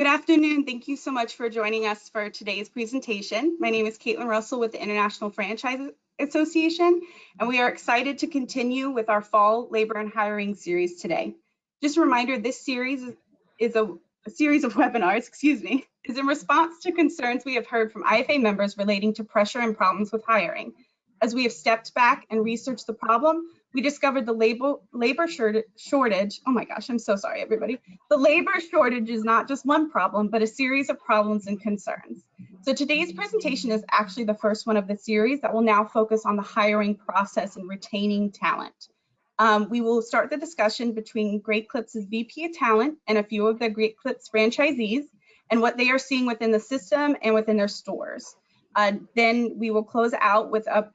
Good afternoon. Thank you so much for joining us for today's presentation. My name is Caitlin Russell with the International Franchise Association, and we are excited to continue with our fall labor and hiring series today. Just a reminder, this series is a series of webinars, is in response to concerns we have heard from IFA members relating to pressure and problems with hiring. As we have stepped back and researched the problem, we discovered the labor shortage. Oh my gosh, I'm so sorry, everybody. The labor shortage is not just one problem, but a series of problems and concerns. So today's presentation is actually the first one of the series that will now focus on the hiring process and retaining talent. We will start the discussion between Great Clips' VP of Talent and a few of the Great Clips franchisees and what they are seeing within the system and within their stores. Then we will close out with a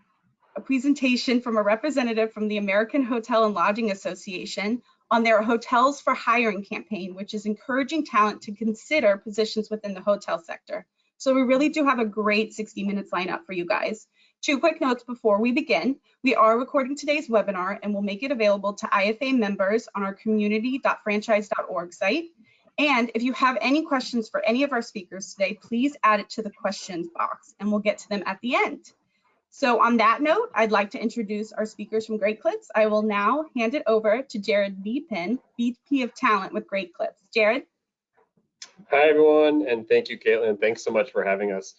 presentation from a representative from the American Hotel and Lodging Association on their Hotels for Hiring campaign, which is encouraging talent to consider positions within the hotel sector. So we really do have a great 60 minutes lined up for you guys. 2 quick notes before we begin. We are recording today's webinar and we'll make it available to IFA members on our community.franchise.org site. And if you have any questions for any of our speakers today, please add it to the questions box and we'll get to them at the end. So on that note, I'd like to introduce our speakers from Great Clips. I will now hand it over to Jared Neepin, VP of Talent with Great Clips. Jared. Hi, everyone, and thank you, Caitlin. Thanks so much for having us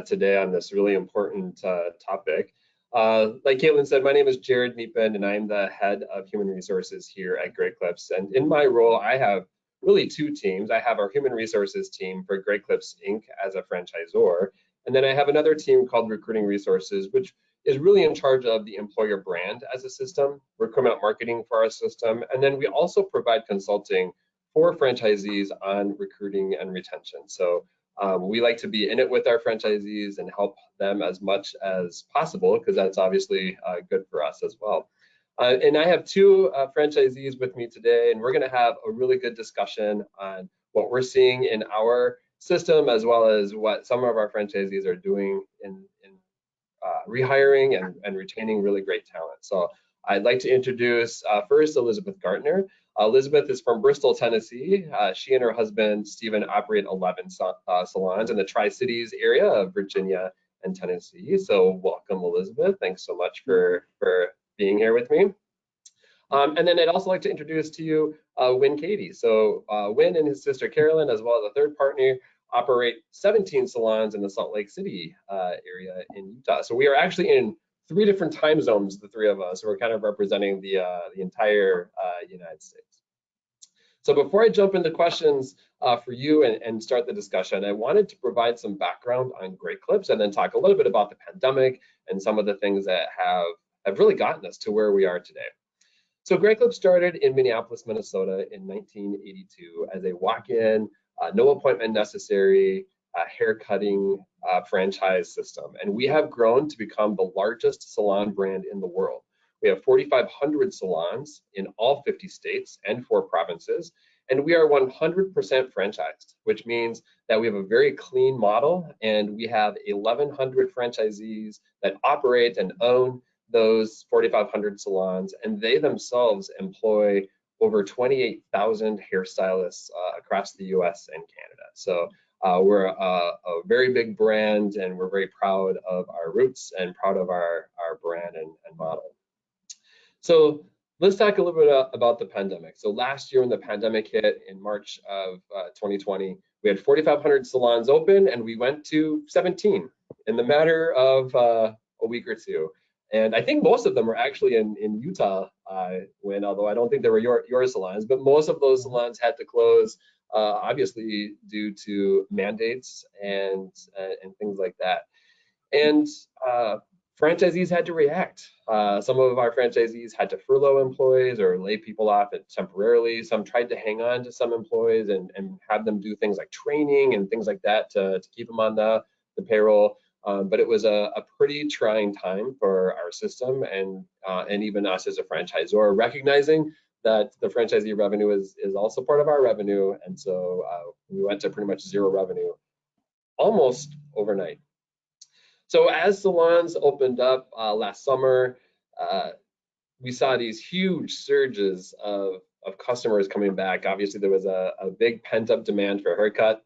today on this really important topic. Like Caitlin said, my name is Jared Neepin, and I'm the head of human resources here at Great Clips. And in my role, I have really 2 teams. I have our human resources team for Great Clips Inc. as a franchisor. And then I have another team called Recruiting Resources, which is really in charge of the employer brand as a system. We're recruitment marketing for our system. And then we also provide consulting for franchisees on recruiting and retention. So we like to be in it with our franchisees and help them as much as possible, because that's obviously good for us as well. And I have 2 franchisees with me today, and we're going to have a really good discussion on what we're seeing in our system, as well as what some of our franchisees are doing in rehiring and retaining really great talent. So I'd like to introduce first Elizabeth Gartner. Elizabeth is from Bristol, Tennessee. She and her husband, Stephen, operate 11 salons in the Tri-Cities area of Virginia and Tennessee. So welcome, Elizabeth. Thanks so much for being here with me. And then I'd also like to introduce to you Win Katie. So Win and his sister Carolyn, as well as a third partner, operate 17 salons in the Salt Lake City area in Utah. So we are actually in 3 different time zones, the 3 of us. So we're kind of representing the entire United States. So before I jump into questions for you and start the discussion, I wanted to provide some background on Great Clips and then talk a little bit about the pandemic and some of the things that have really gotten us to where we are today. So Great Clips started in Minneapolis, Minnesota in 1982 as a walk-in, no appointment necessary, hair cutting franchise system. And we have grown to become the largest salon brand in the world. We have 4,500 salons in all 50 states and 4 provinces. And we are 100% franchised, which means that we have a very clean model, and we have 1,100 franchisees that operate and own those 4,500 salons, and they themselves employ over 28,000 hairstylists across the US and Canada. So we're a very big brand, and we're very proud of our roots and proud of our brand and model. So let's talk a little bit about the pandemic. So last year when the pandemic hit in March of 2020, we had 4,500 salons open, and we went to 17 in the matter of a week or 2. And I think most of them were actually in Utah, although I don't think they were your salons, but most of those salons had to close, obviously due to mandates and things like that. And franchisees had to react. Some of our franchisees had to furlough employees or lay people off temporarily. Some tried to hang on to some employees and have them do things like training and things like that to keep them on the payroll. But it was a pretty trying time for our system and even us as a franchisor, recognizing that the franchisee revenue is also part of our revenue. And so we went to pretty much 0 revenue almost overnight. So as salons opened up last summer, we saw these huge surges of customers coming back. Obviously, there was a big pent-up demand for haircuts,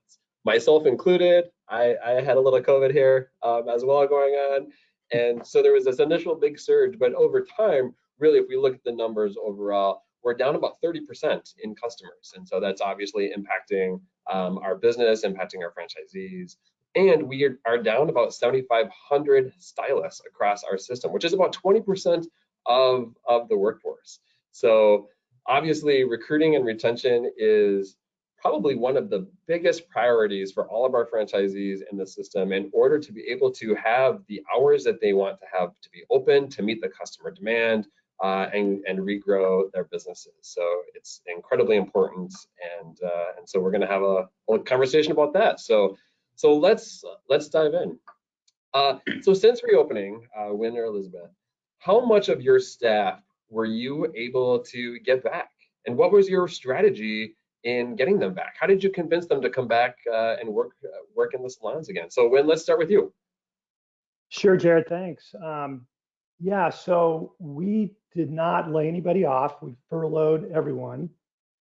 myself included. I had a little COVID here as well going on. And so there was this initial big surge, but over time, really, if we look at the numbers overall, we're down about 30% in customers. And so that's obviously impacting our business, impacting our franchisees. And we are down about 7,500 stylists across our system, which is about 20% of the workforce. So obviously, recruiting and retention is probably one of the biggest priorities for all of our franchisees in the system in order to be able to have the hours that they want to have to be open to meet the customer demand and regrow their businesses. So it's incredibly important, and so we're going to have a conversation about that. So let's dive in. So since reopening, Wynn or Elizabeth, how much of your staff were you able to get back, and what was your strategy in getting them back? How did you convince them to come back and work in the salons again? So Wynn, let's start with you. Sure, Jared, thanks. Yeah, so we did not lay anybody off. We furloughed everyone.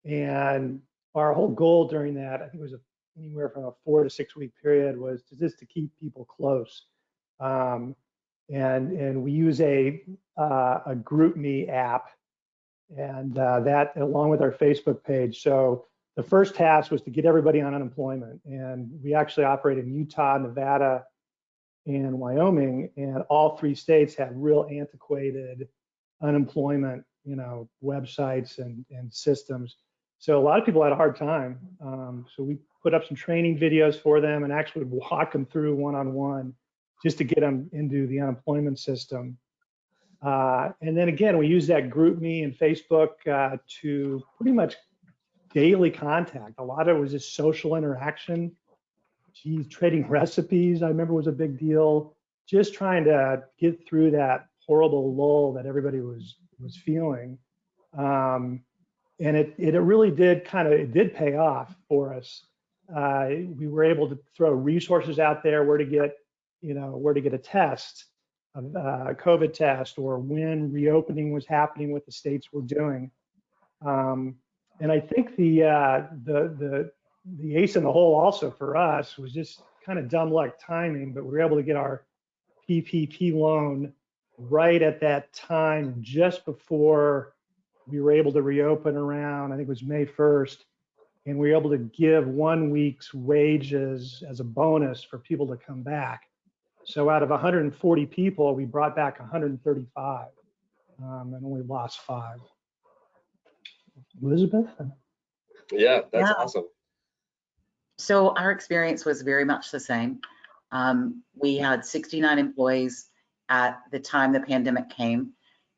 And our whole goal during that, I think it was anywhere from a 4 to 6 week period, was just to keep people close. And we use a GroupMe app, and that along with our Facebook page. So the first task was to get everybody on unemployment. And we actually operate in Utah, Nevada, and Wyoming, and all 3 states had real antiquated unemployment, websites and systems. So a lot of people had a hard time. So we put up some training videos for them and actually walk them through one-on-one just to get them into the unemployment system. And then again, we use that GroupMe and Facebook to pretty much daily contact. A lot of it was just social interaction. Trading recipes, I remember, was a big deal. Just trying to get through that horrible lull that everybody was feeling. And it really did it did pay off for us. We were able to throw resources out there where to get a test, a COVID test, or when reopening was happening, what the states were doing. And I think the ace in the hole also for us was just kind of dumb luck timing, but we were able to get our PPP loan right at that time, just before we were able to reopen around, I think it was May 1st, and we were able to give 1 week's wages as a bonus for people to come back. So out of 140 people, we brought back 135 and only lost 5. Elizabeth? Yeah, that's awesome. So our experience was very much the same. We had 69 employees at the time the pandemic came,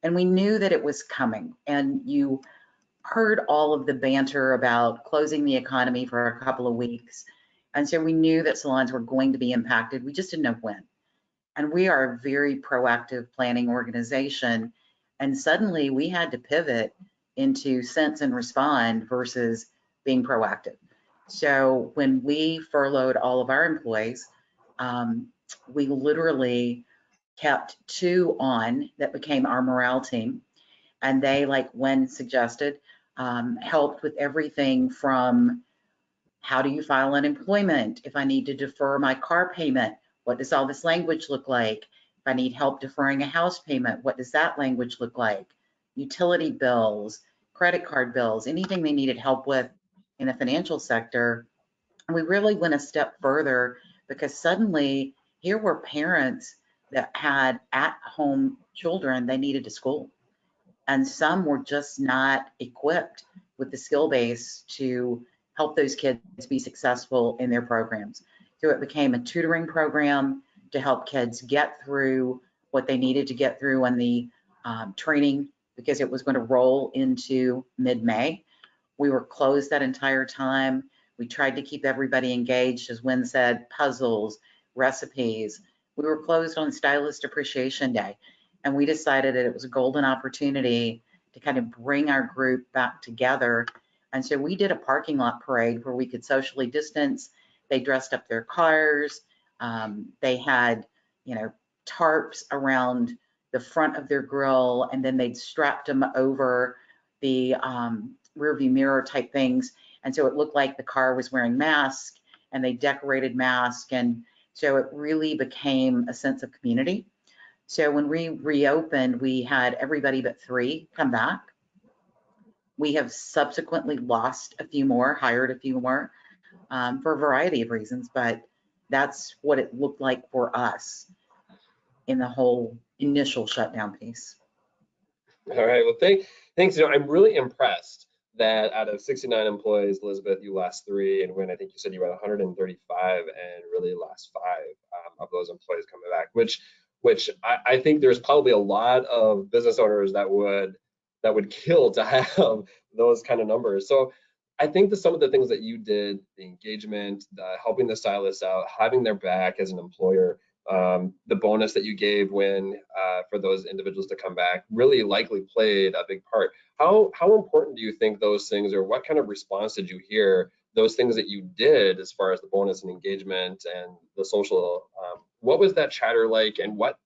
and we knew that it was coming. And you heard all of the banter about closing the economy for a couple of weeks. And so we knew that salons were going to be impacted. We just didn't know when. And we are a very proactive planning organization. And suddenly we had to pivot into sense and respond versus being proactive. So when we furloughed all of our employees, we literally kept 2 on that became our morale team. And they, like Wen suggested, helped with everything from how do you file unemployment? If I need to defer my car payment, what does all this language look like? If I need help deferring a house payment, what does that language look like? Utility bills, credit card bills, anything they needed help with in the financial sector. And we really went a step further because suddenly here were parents that had at-home children they needed to school. And some were just not equipped with the skill base to help those kids be successful in their programs. So it became a tutoring program to help kids get through what they needed to get through on the training, because it was going to roll into mid-May. We were closed that entire time. We tried to keep everybody engaged, as Wynn said, puzzles, recipes. We were closed on Stylist Appreciation Day, and we decided that it was a golden opportunity to kind of bring our group back together. And so we did a parking lot parade where we could socially distance. They dressed up their cars. They had, tarps around the front of their grill, and then they'd strapped them over the rearview mirror type things. And so it looked like the car was wearing masks, and they decorated masks. And so it really became a sense of community. So when we reopened, we had everybody but 3 come back. We have subsequently lost a few more, hired a few more for a variety of reasons, but that's what it looked like for us in the whole initial shutdown piece. All right, well, thanks. You know, I'm really impressed that out of 69 employees, Elizabeth, you lost 3, and when I think you said you had 135 and really lost 5 of those employees coming back, which I think there's probably a lot of business owners that would kill to have those kind of numbers. So I think that some of the things that you did, the engagement, helping the stylists out, having their back as an employer, the bonus that you gave when for those individuals to come back really likely played a big part. How important do you think those things, or what kind of response did you hear those things that you did as far as the bonus and engagement and the social? What was that chatter like, and what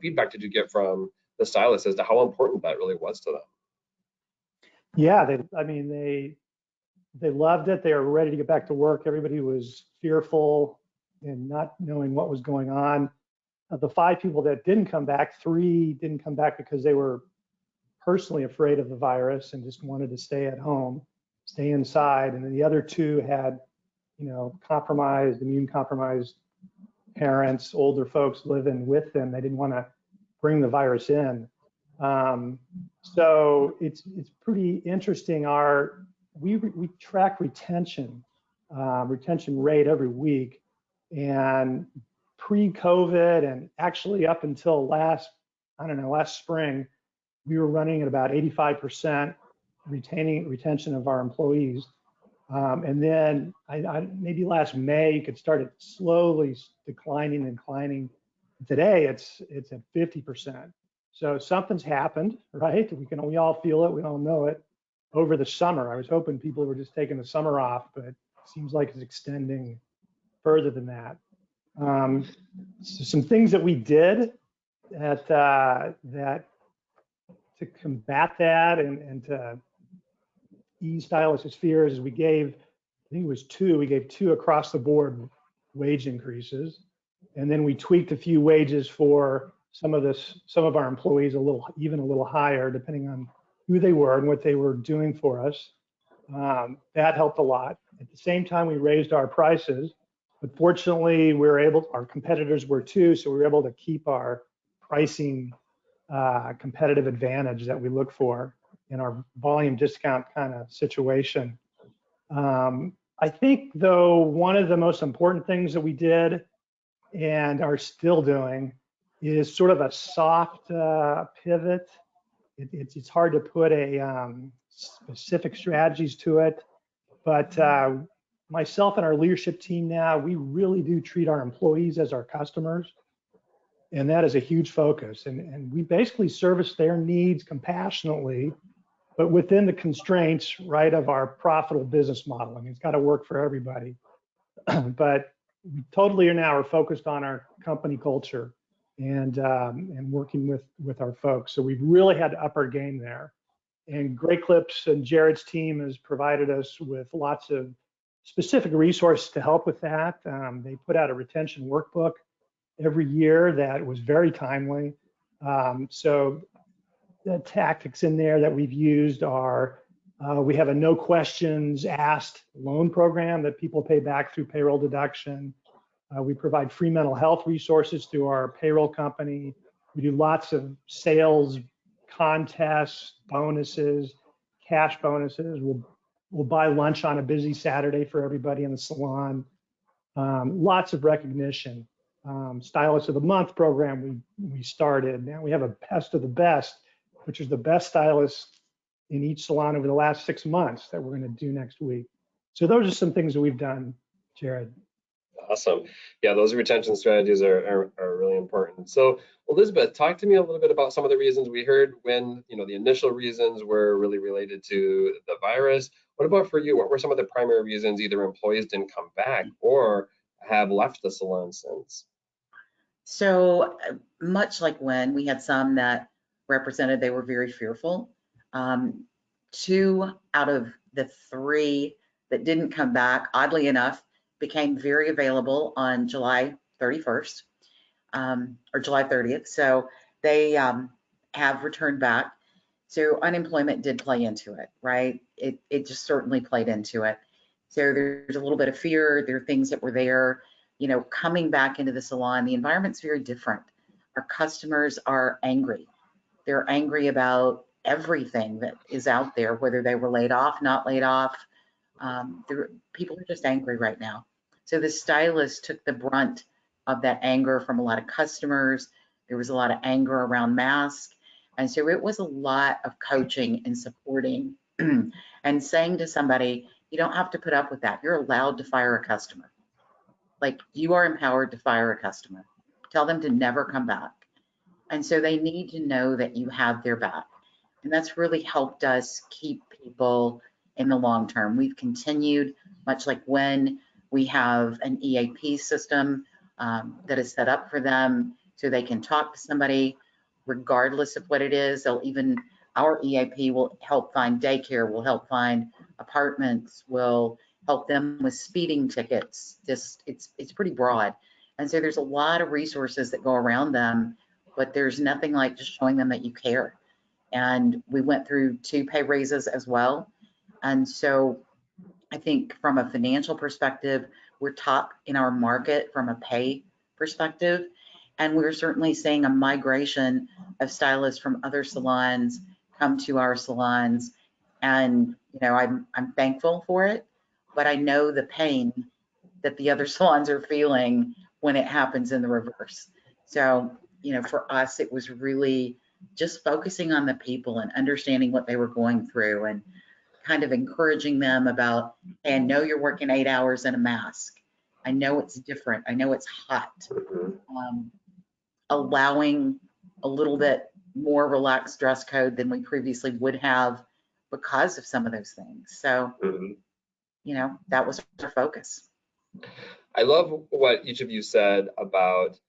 feedback did you get from the stylists as to how important that really was to them? Yeah, they loved it. They were ready to get back to work. Everybody was fearful and not knowing what was going on. Of the 5 people that didn't come back, 3 didn't come back because they were personally afraid of the virus and just wanted to stay at home, stay inside. And then the other 2 had, immune compromised parents, older folks living with them. They didn't want to bring the virus in. So it's pretty interesting. We track retention rate every week, and pre-COVID and actually up until last spring, we were running at about 85% retention of our employees. And then maybe last May, you could start it slowly declining. Today, it's at 50%. So something's happened, right? We all feel it, we all know it. Over the summer, I was hoping people were just taking the summer off, but it seems like it's extending further than that. So some things that we did that to combat that and to ease stylists' fears is we gave 2 across the board wage increases, and then we tweaked a few wages for some of our employees even a little higher, depending on who they were and what they were doing for us. That helped a lot. At the same time, we raised our prices, but fortunately, our competitors were too, so we were able to keep our pricing competitive advantage that we look for in our volume discount kind of situation. I think, though, one of the most important things that we did and are still doing is sort of a soft pivot. It's hard to put specific strategies to it, but myself and our leadership team now, we really do treat our employees as our customers, and that is a huge focus. And we basically service their needs compassionately, but within the constraints, right, of our profitable business model. I mean, it's got to work for everybody, but we totally are focused on our company culture and working with our folks. So we've really had to up our game there. And Great Clips and Jared's team has provided us with lots of specific resources to help with that. They put out a retention workbook every year that was very timely. So the tactics in there that we've used are, we have a no questions asked loan program that people pay back through payroll deduction. We provide free mental health resources through our payroll company. We do lots of sales contests, bonuses, cash bonuses. We'll buy lunch on a busy Saturday for everybody in the salon. Lots of recognition. Stylist of the Month program we started. Now we have a best of the best, which is the best stylist in each salon over the last 6 months that we're going to do next week. So those are some things that we've done, Jared. Awesome. Yeah, those retention strategies are really important. So Elizabeth, talk to me a little bit about some of the reasons we heard when, the initial reasons were really related to the virus. What about for you? What were some of the primary reasons either employees didn't come back or have left the salon since? So much like when we had some that represented they were very fearful. 2 out of the 3 that didn't come back, oddly enough, became very available on July 31st or July 30th. So they have returned back. So unemployment did play into it, right? It just certainly played into it. So there's a little bit of fear. There are things that were there, you know, coming back into the salon. The environment's very different. Our customers are angry. They're angry about everything that is out there, whether they were laid off, not laid off. People are just angry right now. So the stylist took the brunt of that anger from a lot of customers. There was a lot of anger around masks. And so it was a lot of coaching and supporting and saying to somebody, you don't have to put up with that. You're allowed to fire a customer. Like, you are empowered to fire a customer. Tell them to never come back. And so they need to know that you have their back. And that's really helped us keep people in the long term. We've continued, much like when we have an EAP system that is set up for them so they can talk to somebody regardless of what it is. Our EAP will help find daycare, will help find apartments, will help them with speeding tickets. It's pretty broad. And so there's a lot of resources that go around them, but there's nothing like just showing them that you care. And we went through 2 pay raises as well. And so I think from a financial perspective, we're top in our market from a pay perspective. And we're certainly seeing a migration of stylists from other salons come to our salons. And, you know, I'm thankful for it, but I know the pain that the other salons are feeling when it happens in the reverse. So, you know, for us, it was really just focusing on the people and understanding what they were going through and kind of encouraging them about, hey, I know you're working 8 hours in a mask. I know it's different. I know it's hot. Allowing a little bit more relaxed dress code than we previously would have because of some of those things. So, you know, that was our focus. I love what each of you said about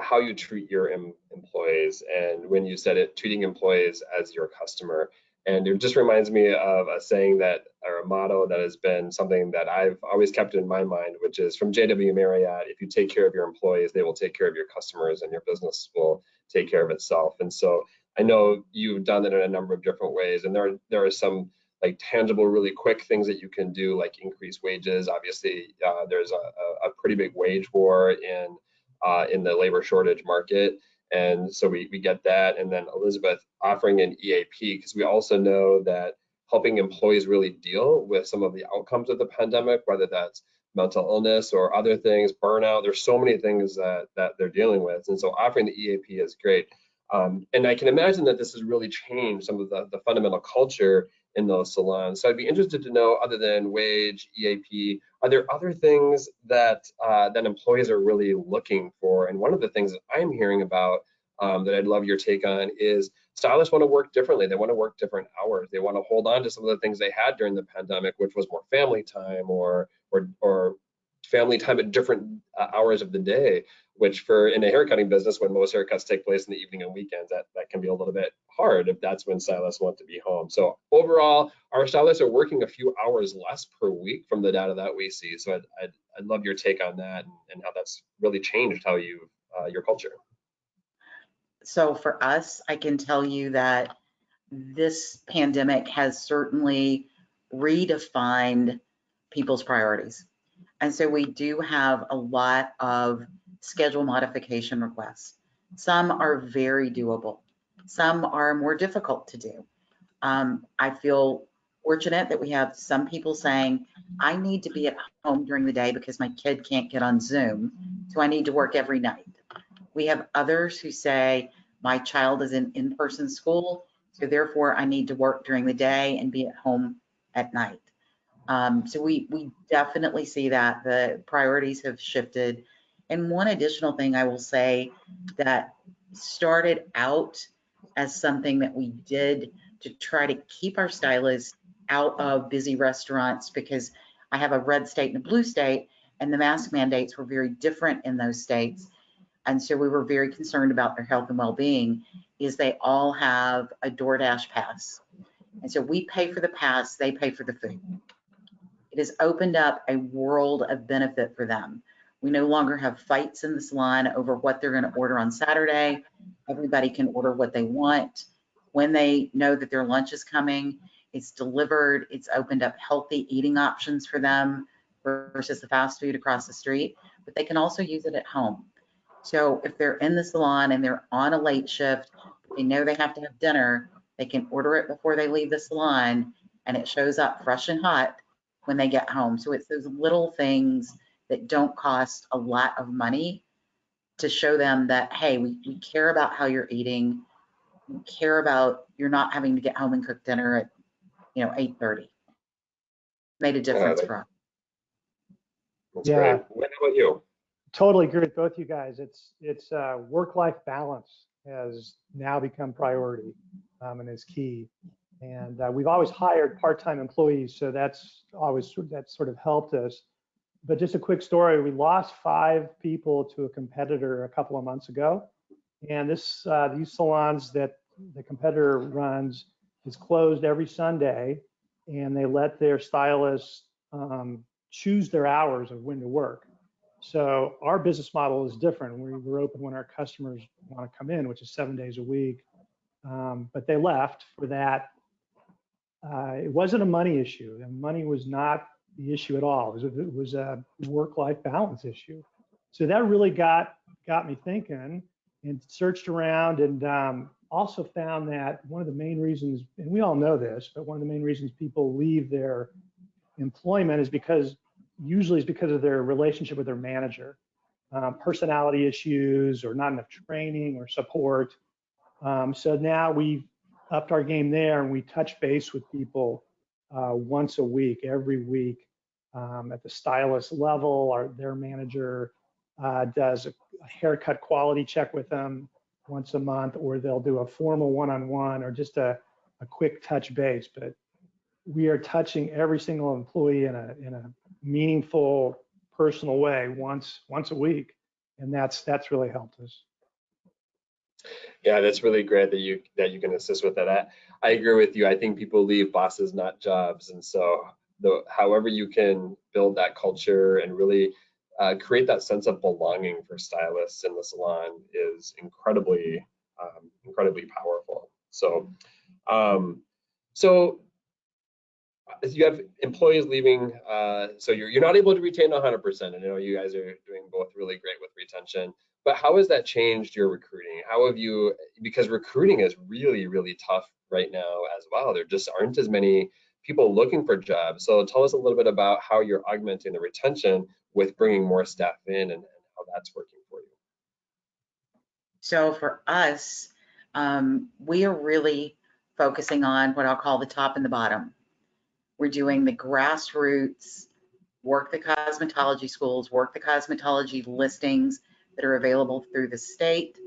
how you treat your employees, and when you said it, treating employees as your customer. And it just reminds me of a saying that, or a motto that has been something that I've always kept in my mind, which is from J.W. Marriott: if you take care of your employees, they will take care of your customers, and your business will take care of itself. And so I know you've done it in a number of different ways, and there are some like tangible, really quick things that you can do, like increase wages. Obviously, there's a pretty big wage war in the labor shortage market. And so we get that. And then Elizabeth offering an EAP, because we also know that helping employees really deal with some of the outcomes of the pandemic, whether that's mental illness or other things, burnout, there's so many things that they're dealing with. And so offering the EAP is great. And I can imagine that this has really changed some of the fundamental culture in those salons. So I'd be interested to know, other than wage, EAP, are there other things that that employees are really looking for? And one of the things that I'm hearing about that I'd love your take on is stylists want to work differently. They want to work different hours. They want to hold on to some of the things they had during the pandemic, which was more family time or family time at different hours of the day, which in a haircutting business, when most haircuts take place in the evening and weekends, that can be a little bit hard if that's when stylists want to be home. So overall, our stylists are working a few hours less per week from the data that we see. So I'd love your take on that and how that's really changed how your culture. So for us, I can tell you that this pandemic has certainly redefined people's priorities. And so we do have a lot of schedule modification requests. Some are very doable. Some are more difficult to do. I feel fortunate that we have some people saying, I need to be at home during the day because my kid can't get on Zoom, so I need to work every night. We have others who say, my child is in in-person school, so therefore I need to work during the day and be at home at night. So we definitely see that the priorities have shifted. And one additional thing I will say that started out as something that we did to try to keep our stylists out of busy restaurants, because I have a red state and a blue state, and the mask mandates were very different in those states. And so we were very concerned about their health and well-being, is they all have a DoorDash pass. And so we pay for the pass, they pay for the food. It has opened up a world of benefit for them. We no longer have fights in the salon over what they're going to order on Saturday. Everybody can order what they want. When they know that their lunch is coming, it's delivered. It's opened up healthy eating options for them versus the fast food across the street, but they can also use it at home. So if they're in the salon and they're on a late shift, they know they have to have dinner, they can order it before they leave the salon and it shows up fresh and hot when they get home. So it's those little things that don't cost a lot of money to show them that, hey, we care about how you're eating. We care about you're not having to get home and cook dinner at 8:30. Made a difference for us. That's Yeah. great. What about you? Totally agree with both you guys. It's work-life balance has now become priority and is key. And we've always hired part-time employees, so that's sort of helped us. But just a quick story: we lost 5 people to a competitor a couple of months ago, and these salons that the competitor runs is closed every Sunday, and they let their stylists choose their hours of when to work. So our business model is different. We're open when our customers want to come in, which is 7 days a week. But they left for that. It wasn't a money issue, and money was not the issue at all. It was a work-life balance issue. So that really got me thinking, and searched around, and also found that one of the main reasons, and we all know this, but one of the main reasons people leave their employment is usually because of their relationship with their manager, personality issues, or not enough training or support. So now we've upped our game there, and we touch base with people once a week, every week, at the stylist level. Their manager does a haircut quality check with them once a month, or they'll do a formal one-on-one, or just a quick touch base. But we are touching every single employee in a meaningful, personal way once a week, and that's really helped us. Yeah, that's really great that you can assist with that. I agree with you. I think people leave bosses, not jobs, and so however you can build that culture and really create that sense of belonging for stylists in the salon is incredibly powerful. So you have employees leaving, so you're not able to retain 100%. I know you guys are doing both really great with retention, but how has that changed your recruiting? How have you, because recruiting is really, really tough right now as well. There just aren't as many people looking for jobs. So tell us a little bit about how you're augmenting the retention with bringing more staff in, and how that's working for you. So for us, we are really focusing on what I'll call the top and the bottom. We're doing the grassroots, work the cosmetology schools, work the cosmetology listings that are available through the state,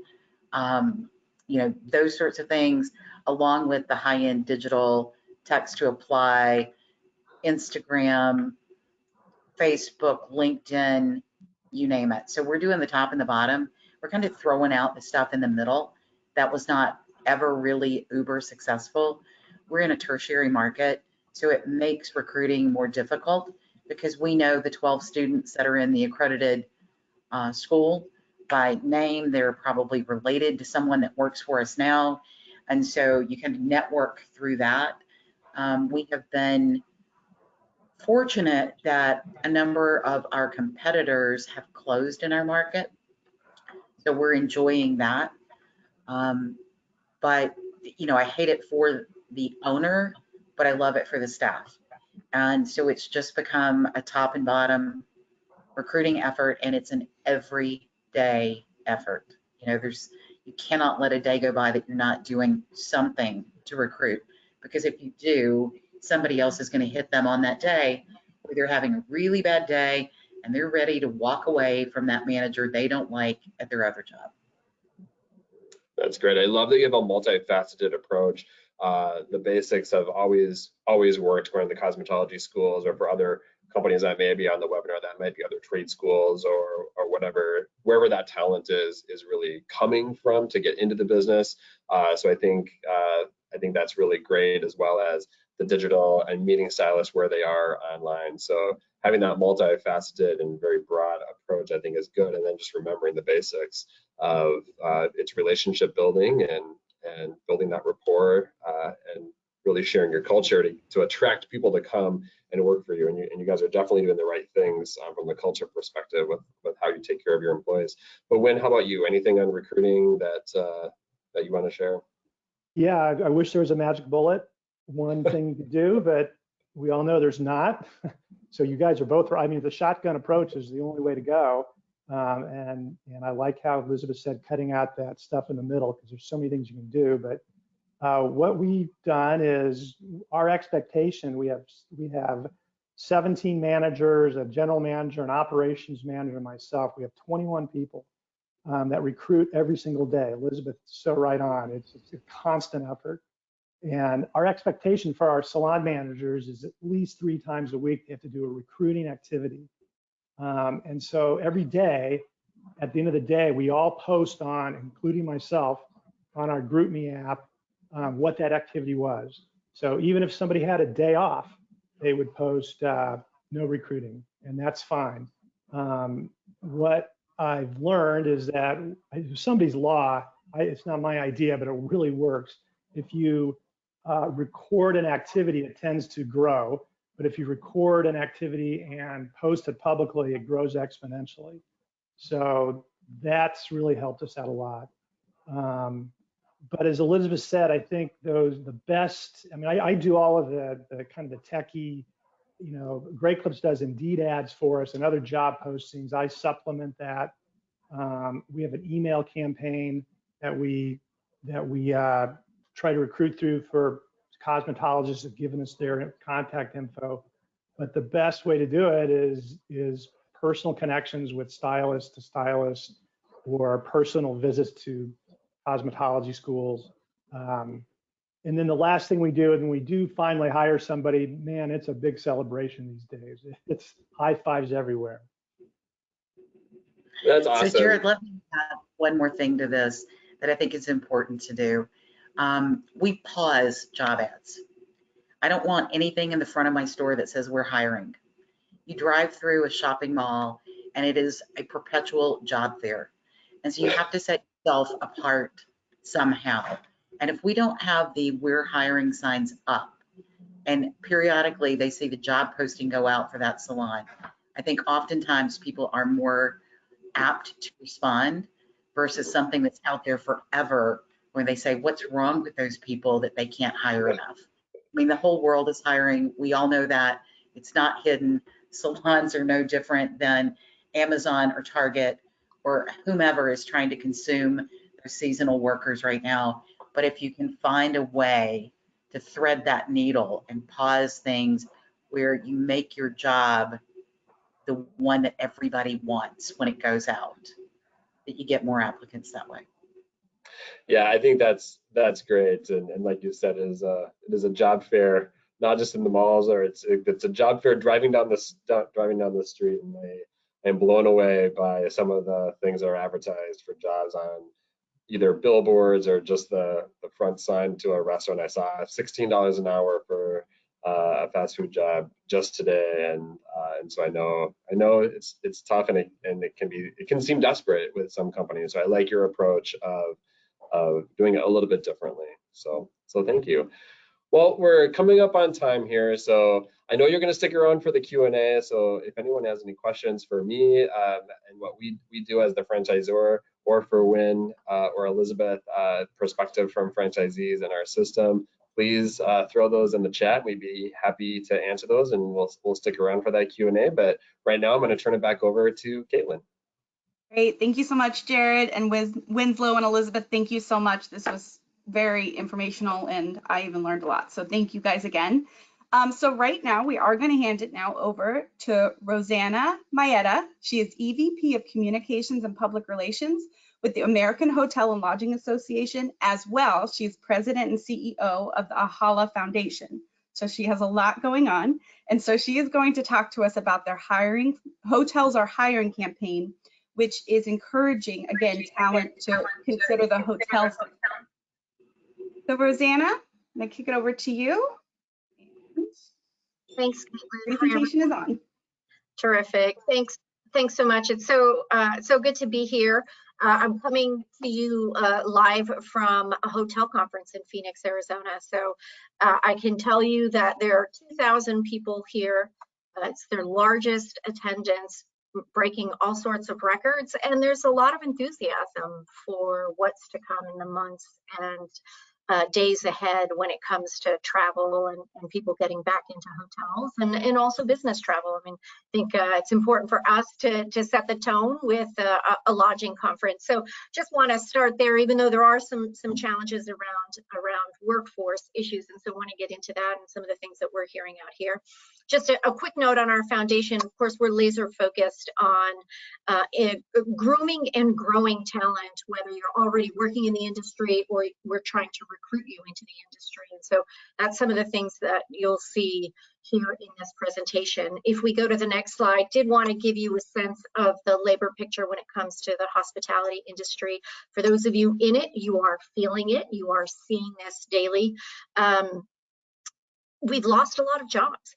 those sorts of things, along with the high-end digital text to apply, Instagram, Facebook, LinkedIn, you name it. So we're doing the top and the bottom. We're kind of throwing out the stuff in the middle that was not ever really uber successful. We're in a tertiary market, so it makes recruiting more difficult because we know the 12 students that are in the accredited school by name. They're probably related to someone that works for us now. And so you can network through that. We have been fortunate that a number of our competitors have closed in our market. So we're enjoying that. But, I hate it for the owner, but I love it for the staff. And so it's just become a top and bottom recruiting effort, and it's an everyday effort. You cannot let a day go by that you're not doing something to recruit, because if you do, somebody else is going to hit them on that day where they're having a really bad day and they're ready to walk away from that manager they don't like at their other job. That's great. I love that you have a multifaceted approach. the basics have always worked for in the cosmetology schools or for other companies that may be on the webinar, that might be other trade schools or whatever, wherever that talent is really coming from to get into the business. So I think that's really great, as well as the digital and meeting stylists where they are online. So having that multifaceted and very broad approach, I think, is good. And then just remembering the basics of its relationship building and building that rapport and really sharing your culture to attract people to come and work for you. And you guys are definitely doing the right things from the culture perspective with how you take care of your employees. But Wynn, how about you? Anything on recruiting that you want to share? Yeah, I wish there was a magic bullet, one thing to do, but we all know there's not. So you guys are both, I mean, the shotgun approach is the only way to go. And I like how Elizabeth said, cutting out that stuff in the middle, because there's so many things you can do. But what we've done is our expectation, we have 17 managers, a general manager, an operations manager, and myself. We have 21 people that recruit every single day. Elizabeth is so right on. It's a constant effort. And our expectation for our salon managers is at least 3 times a week they have to do a recruiting activity. And so every day, at the end of the day, we all post on, including myself, on our GroupMe app, what that activity was. So even if somebody had a day off, they would post no recruiting, and that's fine. What I've learned is that somebody's law, it's not my idea, but it really works. If you record an activity, it tends to grow. But if you record an activity and post it publicly, it grows exponentially. So that's really helped us out a lot. But as Elizabeth said, I think the best, I mean, I do all of the kind of the techie, you know, Great Clips does Indeed ads for us and other job postings. I supplement that. We have an email campaign that we try to recruit through for cosmetologists have given us their contact info. But the best way to do it is personal connections with stylist to stylist, or personal visits to cosmetology schools. And then the last thing we do, and we do finally hire somebody, man, it's a big celebration these days. It's high fives everywhere. That's awesome. So Jared, let me add one more thing to this that I think is important to do. We pause job ads. I don't want anything in the front of my store that says we're hiring. You drive through a shopping mall and it is a perpetual job fair. And so you have to set yourself apart somehow. And if we don't have the we're hiring signs up, and periodically they see the job posting go out for that salon, I think oftentimes people are more apt to respond versus something that's out there forever when they say, what's wrong with those people that they can't hire enough? I mean, the whole world is hiring. We all know that. It's not hidden. Salons are no different than Amazon or Target or whomever is trying to consume their seasonal workers right now. But if you can find a way to thread that needle and pause things where you make your job the one that everybody wants when it goes out, that you get more applicants that way. Yeah, I think that's great. And like you said, it is a job fair, not just in the malls, or it's a job fair driving down the street. And I am blown away by some of the things that are advertised for jobs on either billboards or just the front sign to a restaurant. I saw $16 an hour for a fast food job just today, and so I know it's tough, and it can seem desperate with some companies. So I like your approach of doing it a little bit differently. So thank you. Well, we're coming up on time here, so I know you're going to stick around for the Q&A. So if anyone has any questions for me and what we do as the franchisor, or for Wynn or Elizabeth, perspective from franchisees in our system, please throw those in the chat. We'd be happy to answer those, and we'll stick around for that Q&A. But right now, I'm going to turn it back over to Caitlin. Great, thank you so much, Jared, and Winslow and Elizabeth. Thank you so much. This was very informational, and I even learned a lot. So thank you guys again. So right now, we are going to hand it now over to Rosanna Maeda. She is EVP of Communications and Public Relations with the American Hotel and Lodging Association. As well, she's president and CEO of the AHLA Foundation. So she has a lot going on. And so she is going to talk to us about their hiring, Hotels Are Hiring campaign, which is encouraging, again, talent to consider the hotel sector. So Rosanna, I'm gonna kick it over to you. Thanks, Caitlin. Presentation is on. Terrific. Thanks so much. It's so good to be here. I'm coming to you live from a hotel conference in Phoenix, Arizona. So I can tell you that there are 2,000 people here. It's their largest attendance, breaking all sorts of records, and there's a lot of enthusiasm for what's to come in the months and days ahead when it comes to travel and people getting back into hotels and also business travel. I mean, I think it's important for us to set the tone with a lodging conference. So just want to start there, even though there are some challenges around workforce issues, and so want to get into that and some of the things that we're hearing out here. Just a quick note on our foundation. Of course, we're laser focused on grooming and growing talent, whether you're already working in the industry or we're trying to recruit you into the industry. And so that's some of the things that you'll see here in this presentation. If we go to the next slide, did want to give you a sense of the labor picture when it comes to the hospitality industry. For those of you in it, you are feeling it, you are seeing this daily. We've lost a lot of jobs.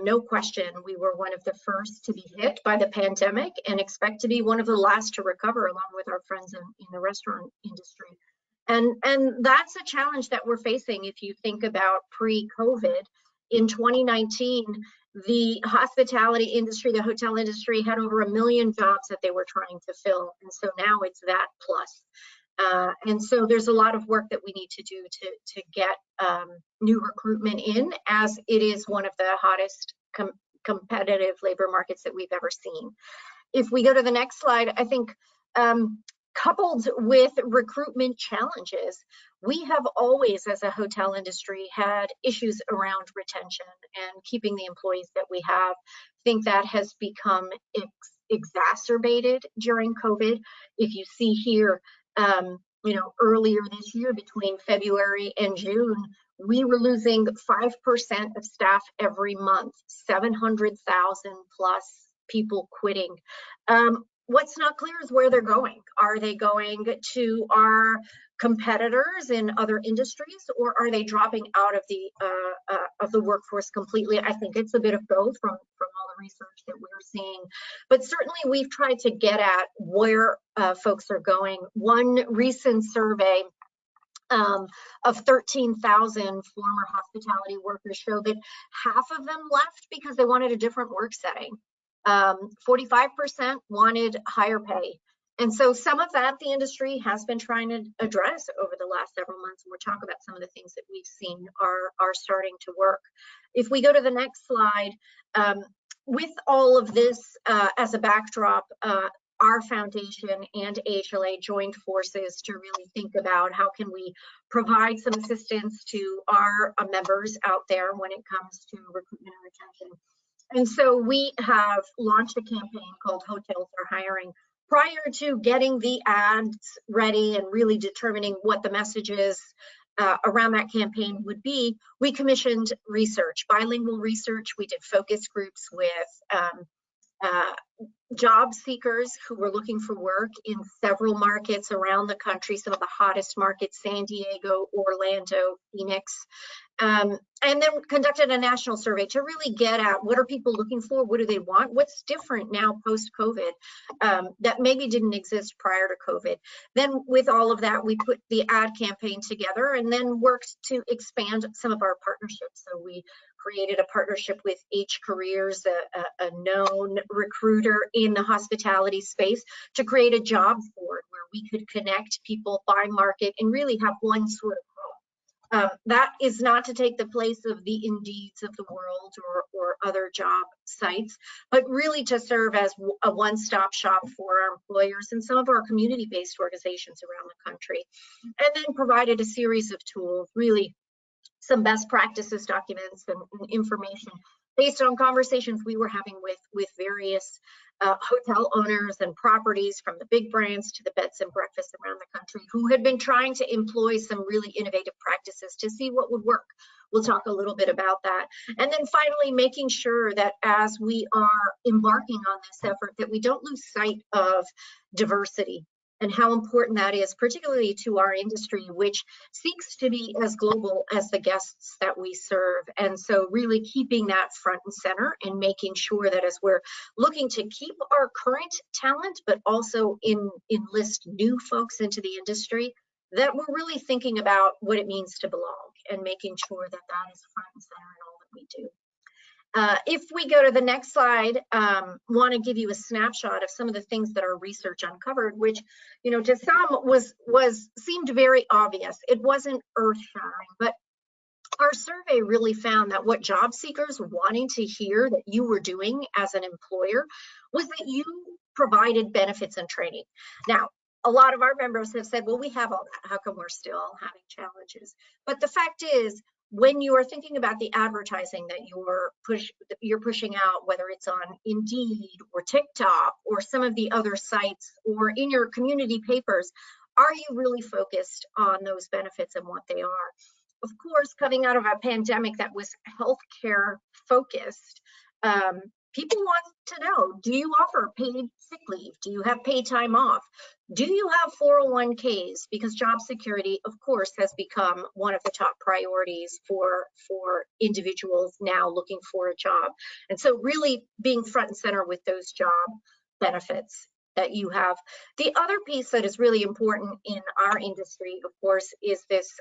No question, we were one of the first to be hit by the pandemic and expect to be one of the last to recover, along with our friends in the restaurant industry. And that's a challenge that we're facing. If you think about pre-COVID, in 2019, the hospitality industry, the hotel industry had over 1 million jobs that they were trying to fill. And so now it's that plus. And so there's a lot of work that we need to do to get new recruitment in, as it is one of the hottest competitive labor markets that we've ever seen. If we go to the next slide, I think coupled with recruitment challenges, we have always, as a hotel industry, had issues around retention and keeping the employees that we have. I think that has become exacerbated during COVID. If you see here, earlier this year, between February and June, we were losing 5% of staff every month, 700,000 plus people quitting. What's not clear is where they're going. Are they going to our competitors in other industries, or are they dropping out of the workforce completely? I think it's a bit of both from all the research that we're seeing. But certainly we've tried to get at where folks are going. One recent survey of 13,000 former hospitality workers showed that half of them left because they wanted a different work setting. 45% wanted higher pay. And so some of that the industry has been trying to address over the last several months. And we'll talk about some of the things that we've seen are starting to work. If we go to the next slide, with all of this as a backdrop, our foundation and AHLA joined forces to really think about how can we provide some assistance to our members out there when it comes to recruitment and retention. And so we have launched a campaign called Hotels Are Hiring. Prior to getting the ads ready and really determining what the messages around that campaign would be, we commissioned research, bilingual research. We did focus groups with job seekers who were looking for work in several markets around the country, some of the hottest markets, San Diego, Orlando, Phoenix, and then conducted a national survey to really get at what are people looking for, what do they want, what's different now post-COVID that maybe didn't exist prior to COVID. Then with all of that, we put the ad campaign together and then worked to expand some of our partnerships. So we created a partnership with H Careers, a known recruiter in the hospitality space, to create a jobs board where we could connect people by market and really have one sort of hub. That is not to take the place of the Indeeds of the world or other job sites, but really to serve as a one-stop shop for our employers and some of our community-based organizations around the country. And then provided a series of tools, really some best practices documents and information based on conversations we were having with various hotel owners and properties from the big brands to the beds and breakfasts around the country who had been trying to employ some really innovative practices to see what would work. We'll talk a little bit about that. And then finally, making sure that as we are embarking on this effort, that we don't lose sight of diversity and how important that is, particularly to our industry, which seeks to be as global as the guests that we serve. And so really keeping that front and center and making sure that as we're looking to keep our current talent, but also enlist new folks into the industry, that we're really thinking about what it means to belong and making sure that that is front and center in all that we do. If we go to the next slide, want to give you a snapshot of some of the things that our research uncovered, which, you know, to some seemed very obvious. It wasn't earth-shattering, but our survey really found that what job seekers wanting to hear that you were doing as an employer was that you provided benefits and training. Now, a lot of our members have said, well, we have all that. How come we're still having challenges? But the fact is, when you are thinking about the advertising that you're pushing out, whether it's on Indeed or TikTok or some of the other sites or in your community papers, are you really focused on those benefits and what they are? Of course, coming out of a pandemic that was healthcare focused, people want to know, do you offer paid sick leave? Do you have paid time off? Do you have 401ks? Because job security, of course, has become one of the top priorities for individuals now looking for a job. And so really being front and center with those job benefits that you have. The other piece that is really important in our industry, of course, is this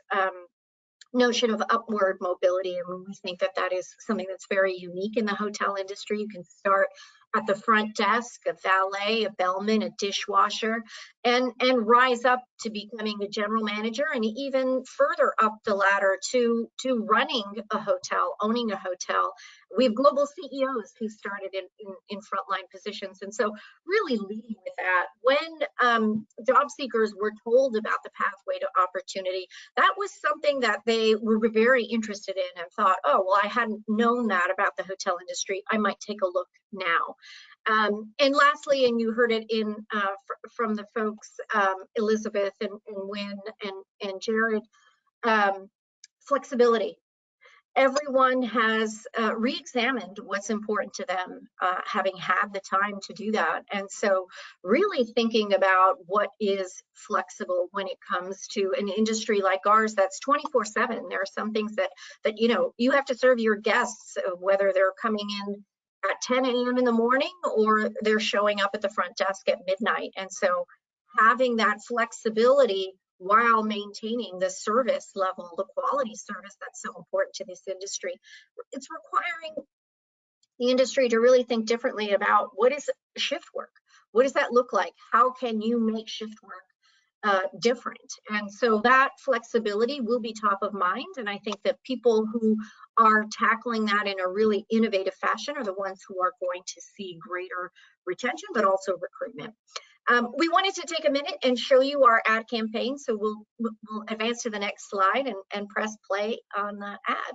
notion of upward mobility. And we think that that is something that's very unique in the hotel industry. You can start at the front desk, a valet, a bellman, a dishwasher, and rise up to becoming a general manager, and even further up the ladder to running a hotel, owning a hotel. We have global CEOs who started in frontline positions. And so really leading with that. When job seekers were told about the pathway to opportunity, that was something that they were very interested in and thought, oh, well, I hadn't known that about the hotel industry. I might take a look now. And lastly, and you heard it from the folks, Elizabeth and Wynn and Jared, flexibility. Everyone has re-examined what's important to them, having had the time to do that. And so really thinking about what is flexible when it comes to an industry like ours that's 24/7. There are some things that you know, you have to serve your guests, whether they're coming in at 10 a.m. in the morning or they're showing up at the front desk at midnight. And so having that flexibility while maintaining the service level, the quality service that's so important to this industry, it's requiring the industry to really think differently about what is shift work? What does that look like? How can you make shift work different? And so that flexibility will be top of mind. And I think that people who are tackling that in a really innovative fashion are the ones who are going to see greater retention, but also recruitment. We wanted to take a minute and show you our ad campaign. So we'll advance to the next slide and press play on the ad.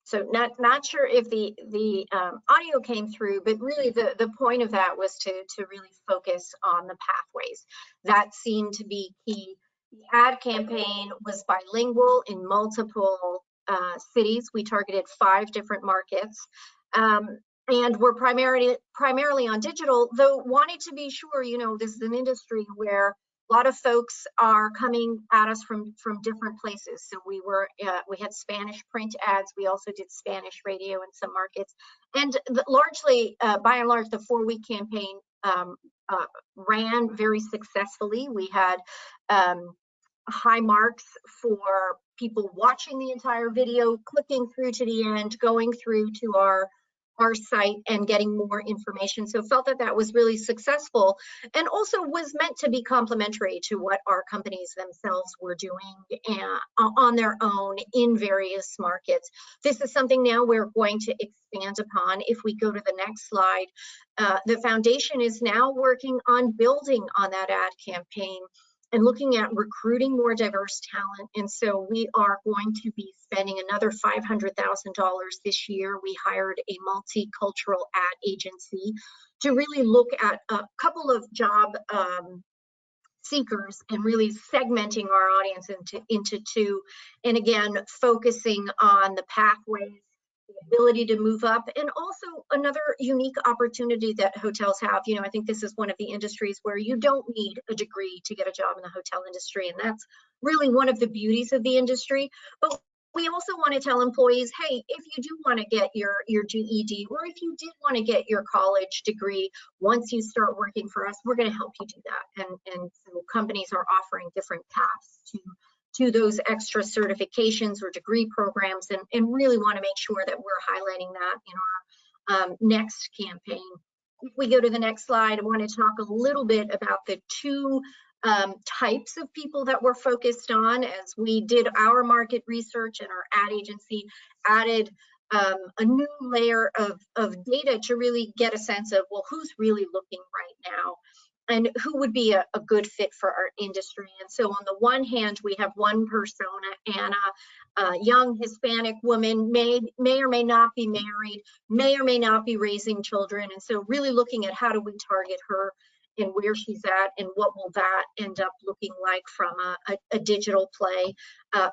So not sure if the audio came through, but really the point of that was to really focus on the pathways. That seemed to be key. The ad campaign was bilingual in multiple cities. We targeted 5 different markets. And we're primarily on digital, though wanting to be sure, you know, this is an industry where a lot of folks are coming at us from different places. So we had Spanish print ads. We also did Spanish radio in some markets. And largely, by and large, the 4-week campaign ran very successfully. We had high marks for people watching the entire video, clicking through to the end, going through to our our site and getting more information. So felt that that was really successful, and also was meant to be complementary to what our companies themselves were doing on their own in various markets. This is something now we're going to expand upon. If we go to the next slide, the foundation is now working on building on that ad campaign and looking at recruiting more diverse talent. And so we are going to be spending another $500,000 this year. We hired a multicultural ad agency to really look at a couple of job seekers and really segmenting our audience into two. And again, focusing on the pathways, the ability to move up, and also another unique opportunity that hotels have. You know, I think this is one of the industries where you don't need a degree to get a job in the hotel industry, and that's really one of the beauties of the industry. But we also want to tell employees, hey, if you do want to get your GED, or if you did want to get your college degree, once you start working for us, we're going to help you do that. And so companies are offering different paths to those extra certifications or degree programs, and really want to make sure that we're highlighting that in our next campaign. If we go to the next slide, I want to talk a little bit about the two types of people that we're focused on. As we did our market research and our ad agency added a new layer of data to really get a sense of, well, who's really looking right now and who would be a good fit for our industry. And so on the one hand, we have one persona, Anna, a young Hispanic woman, may or may not be married, may or may not be raising children. And so really looking at how do we target her and where she's at, and what will that end up looking like from a digital play.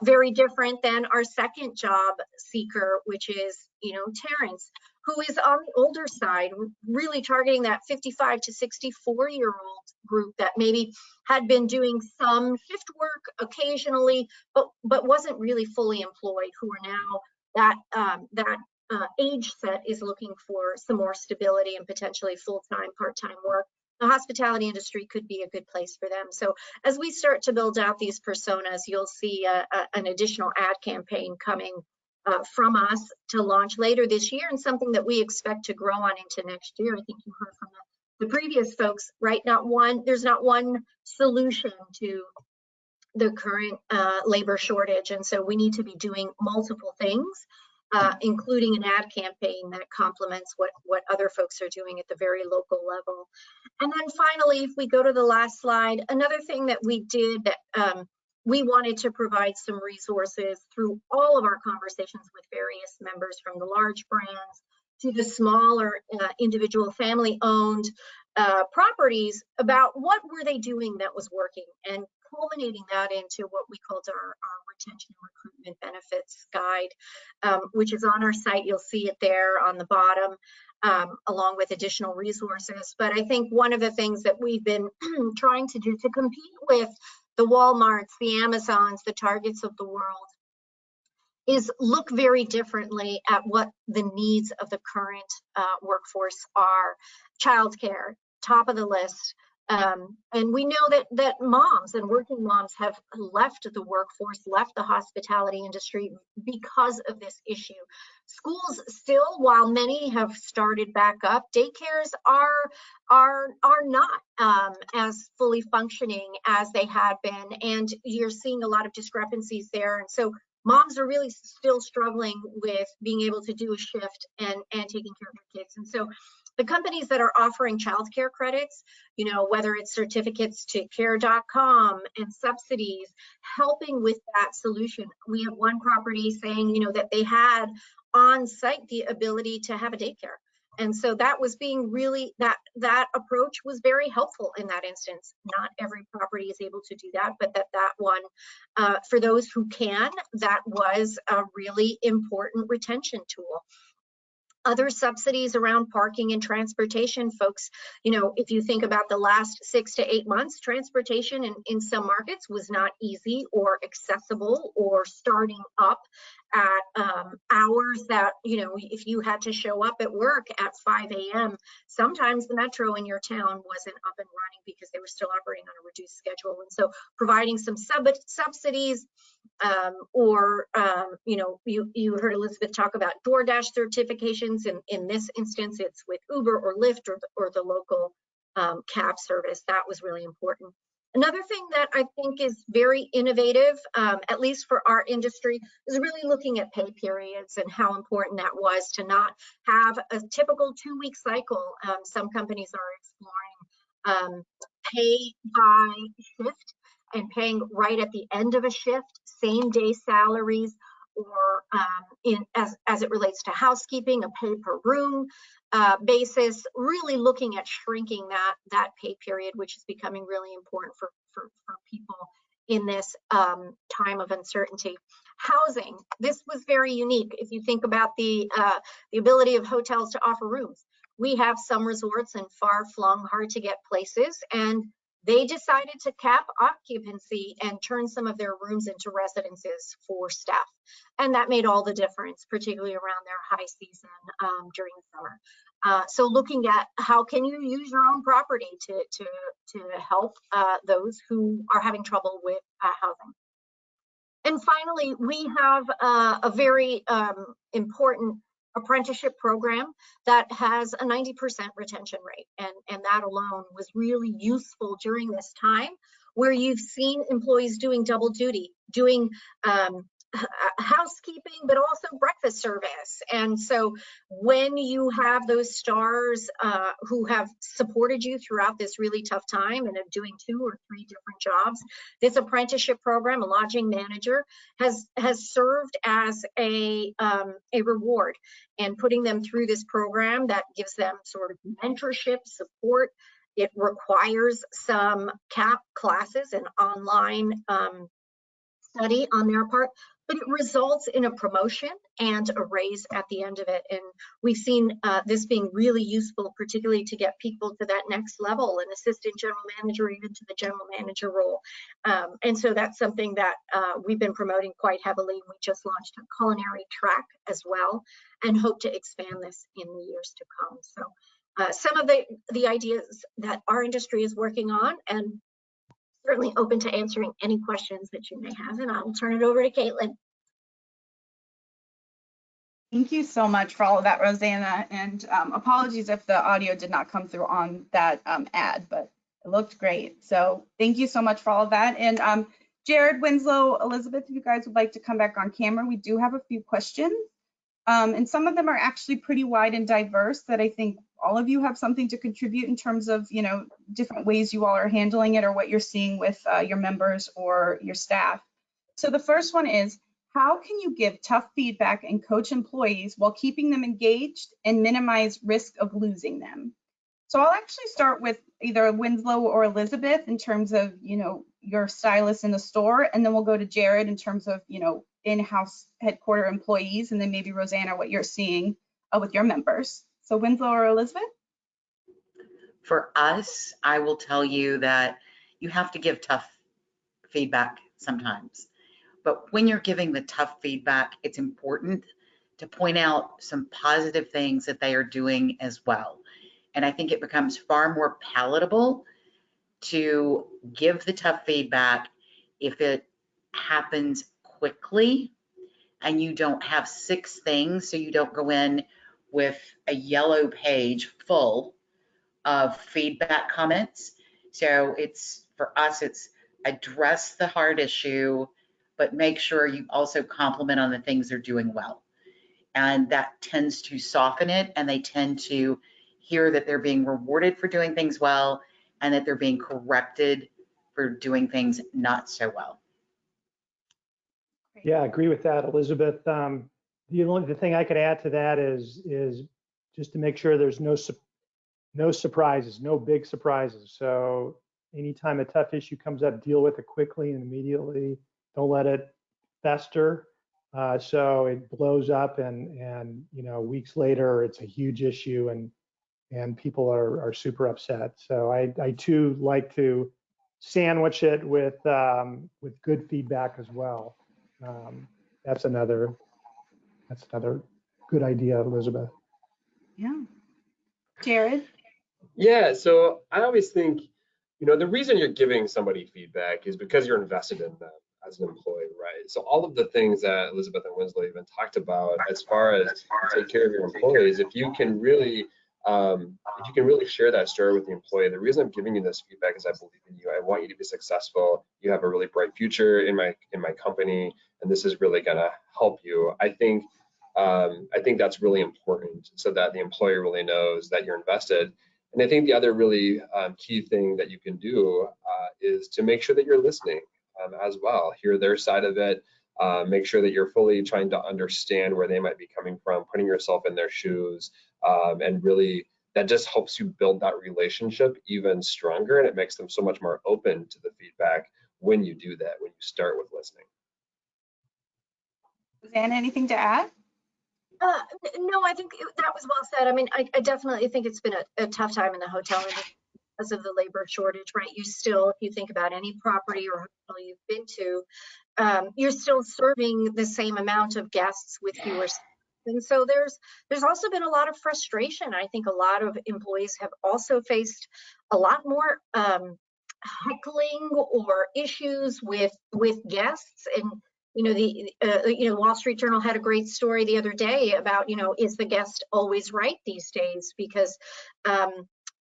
Very different than our second job seeker, which is, you know, Terrence, who is on the older side, really targeting that 55 to 64-year-old group that maybe had been doing some shift work occasionally, but wasn't really fully employed, who are now that age set is looking for some more stability and potentially full-time, part-time work. The hospitality industry could be a good place for them. So as we start to build out these personas, you'll see an additional ad campaign coming from us to launch later this year, and something that we expect to grow on into next year. I think you heard from the previous folks, right? There's not one solution to the current labor shortage. And so we need to be doing multiple things, including an ad campaign that complements what other folks are doing at the very local level. And then finally, if we go to the last slide, another thing that we did that we wanted to provide some resources through all of our conversations with various members, from the large brands to the smaller individual family-owned properties, about what were they doing that was working, and culminating that into what we called our retention and recruitment benefits guide, which is on our site. You'll see it there on the bottom, along with additional resources. But I think one of the things that we've been trying to do to compete with the Walmarts, the Amazons, the Targets of the world is look very differently at what the needs of the current workforce are. Childcare, top of the list. And we know that moms and working moms have left the workforce, left the hospitality industry because of this issue. Schools still, while many have started back up, daycares are not as fully functioning as they had been, and you're seeing a lot of discrepancies there. And so moms are really still struggling with being able to do a shift and taking care of their kids. And so the companies that are offering childcare credits, you know, whether it's certificates to care.com and subsidies, helping with that solution. We have one property saying, you know, that they had on site the ability to have a daycare. And so that was being really, that approach was very helpful in that instance. Not every property is able to do that, but that one, for those who can, that was a really important retention tool. Other subsidies around parking and transportation, folks, you know, if you think about the last 6 to 8 months, transportation in some markets was not easy or accessible or starting up at hours that, you know, if you had to show up at work at 5 a.m., sometimes the metro in your town wasn't up and running because they were still operating on a reduced schedule. And so providing some subsidies, you know, you heard Elizabeth talk about DoorDash certifications. And in this instance, it's with Uber or Lyft or the local cab service. That was really important. Another thing that I think is very innovative, at least for our industry, is really looking at pay periods and how important that was to not have a typical 2-week cycle. Some companies are exploring pay by shift and paying right at the end of a shift, same day salaries, or as it relates to housekeeping, a pay per room basis, really looking at shrinking that pay period, which is becoming really important for people in this time of uncertainty. Housing, this was very unique. If you think about the ability of hotels to offer rooms, we have some resorts in far-flung, hard-to-get places, and they decided to cap occupancy and turn some of their rooms into residences for staff. And that made all the difference, particularly around their high season during the summer. So looking at how can you use your own property to help those who are having trouble with housing. And finally, we have a very important apprenticeship program that has a 90% retention rate. And that alone was really useful during this time where you've seen employees doing double duty, doing housekeeping, but also breakfast service. And so when you have those stars who have supported you throughout this really tough time and are doing 2 or 3 different jobs, this apprenticeship program, a lodging manager, has served as a reward, and putting them through this program that gives them sort of mentorship support. It requires some CAP classes and online study on their part, but it results in a promotion and a raise at the end of it. And we've seen this being really useful, particularly to get people to that next level, an assistant general manager, even to the general manager role. And so that's something that we've been promoting quite heavily. We just launched a culinary track as well and hope to expand this in the years to come. So some of the ideas that our industry is working on, and certainly open to answering any questions that you may have, and I'll turn it over to Caitlin. Thank you so much for all of that, Rosanna, and apologies if the audio did not come through on that ad, but it looked great. So thank you so much for all of that. And Jared, Winslow, Elizabeth, if you guys would like to come back on camera, we do have a few questions. And some of them are actually pretty wide and diverse that I think all of you have something to contribute in terms of, you know, different ways you all are handling it or what you're seeing with your members or your staff. So the first one is, how can you give tough feedback and coach employees while keeping them engaged and minimize risk of losing them? So I'll actually start with either Winslow or Elizabeth in terms of, you know, your stylist in the store, and then we'll go to Jared in terms of, you know, in-house headquarter employees, and then maybe Rosanna, what you're seeing with your members. So Winslow or Elizabeth? For us, I will tell you that you have to give tough feedback sometimes. But when you're giving the tough feedback, it's important to point out some positive things that they are doing as well. And I think it becomes far more palatable to give the tough feedback if it happens quickly and you don't have 6 things, so you don't go in with a yellow page full of feedback comments. So it's, for us, it's address the hard issue, but make sure you also compliment on the things they're doing well. And that tends to soften it, and they tend to hear that they're being rewarded for doing things well and that they're being corrected for doing things not so well. Yeah, I agree with that, Elizabeth. The thing I could add to that is just to make sure there's no surprises, no big surprises. So anytime a tough issue comes up, deal with it quickly and immediately. Don't let it fester. So it blows up and you know, weeks later it's a huge issue and people are super upset. So I too like to sandwich it with good feedback as well. That's another That's another good idea, Elizabeth. Yeah. Jared? Yeah, so I always think, the reason you're giving somebody feedback is because you're invested in them as an employee, right? So all of the things that Elizabeth and Winslow even talked about as far as take care of your employees, if you can really share that story with the employee, the reason I'm giving you this feedback is I believe in you. I want you to be successful. You have a really bright future in my company, and this is really gonna help you. I think that's really important so that the employer really knows that you're invested. And I think the other really key thing that you can do is to make sure that you're listening as well. Hear their side of it. Make sure that you're fully trying to understand where they might be coming from, putting yourself in their shoes, and really that just helps you build that relationship even stronger, and it makes them so much more open to the feedback when you do that, when you start with listening. Rosanna, anything to add? No, I think that was well said. I mean, I definitely think it's been a tough time in the hotel industry because of the labor shortage, right? You still, if you think about any property or hotel you've been to, you're still serving the same amount of guests with fewer staff. And so there's also been a lot of frustration. I think a lot of employees have also faced a lot more heckling or issues with guests. And Wall Street Journal had a great story the other day about, is the guest always right these days? Because,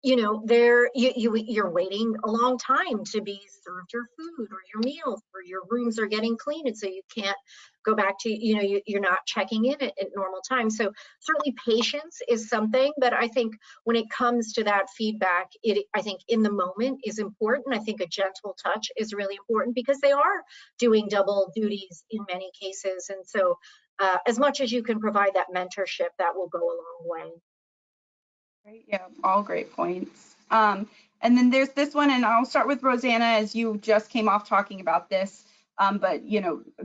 you're waiting a long time to be served your food or your meals, or your rooms are getting cleaned, and so you can't go back to, you're not checking in at normal time. So certainly patience is something, but I think when it comes to that feedback, I think in the moment is important. I think a gentle touch is really important because they are doing double duties in many cases. And so as much as you can provide that mentorship, that will go a long way. Great. Yeah, all great points. And then there's this one, and I'll start with Rosanna as you just came off talking about this. But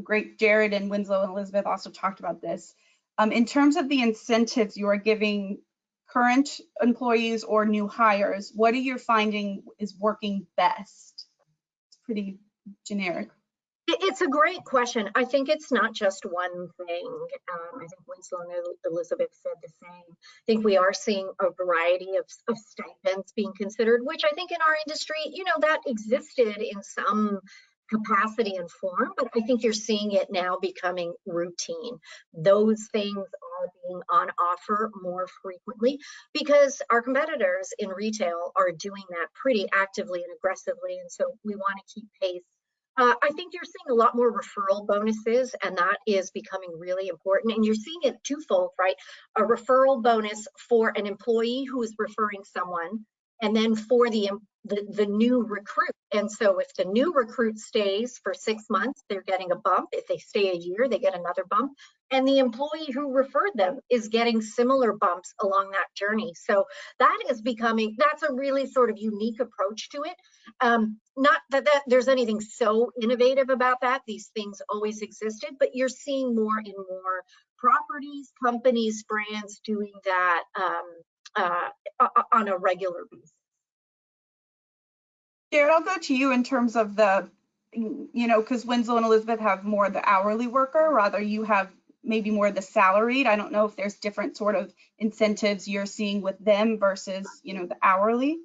great, Jared and Winslow and Elizabeth also talked about this. In terms of the incentives you are giving current employees or new hires, what are you finding is working best? It's pretty generic. It's a great question. I think it's not just one thing. I think Winslow and Elizabeth said the same. I think we are seeing a variety of stipends being considered, which I think in our industry, that existed in some capacity and form, but I think you're seeing it now becoming routine. Those things are being on offer more frequently because our competitors in retail are doing that pretty actively and aggressively, and so we want to keep pace. I think you're seeing a lot more referral bonuses, and that is becoming really important. And you're seeing it twofold, right? A referral bonus for an employee who is referring someone, and then for the new recruit. And so if the new recruit stays for 6 months, they're getting a bump. If they stay a year, they get another bump. And the employee who referred them is getting similar bumps along that journey. So that's a really sort of unique approach to it. Not that there's anything so innovative about that. These things always existed, but you're seeing more and more properties, companies, brands doing that on a regular basis. Jared, I'll go to you in terms of because Winslow and Elizabeth have more the hourly worker, rather you have maybe more the salaried. I don't know if there's different sort of incentives you're seeing with them versus, the hourly.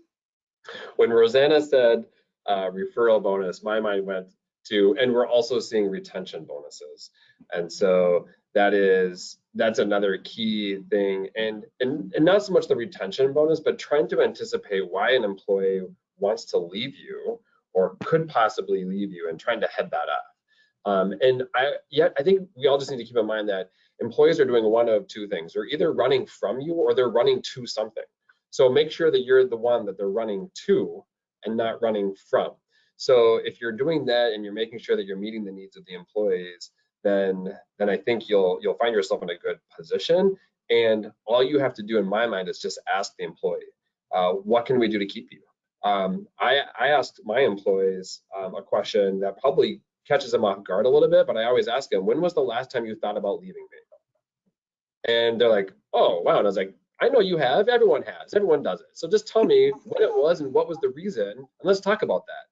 When Rosanna said referral bonus, my mind went to, and we're also seeing retention bonuses. And so that's another key thing. And not so much the retention bonus, but trying to anticipate why an employee wants to leave you or could possibly leave you and trying to head that off. And I think we all just need to keep in mind that employees are doing one of two things. They're either running from you or they're running to something. So make sure that you're the one that they're running to and not running from. So if you're doing that and you're making sure that you're meeting the needs of the employees, then I think you'll find yourself in a good position. And all you have to do in my mind is just ask the employee, what can we do to keep you? I asked my employees a question that probably catches them off guard a little bit, but I always ask them, when was the last time you thought about leaving me? And they're like, oh, wow. And I was like, I know you have, everyone has, everyone does it. So just tell me what it was and what was the reason, and let's talk about that.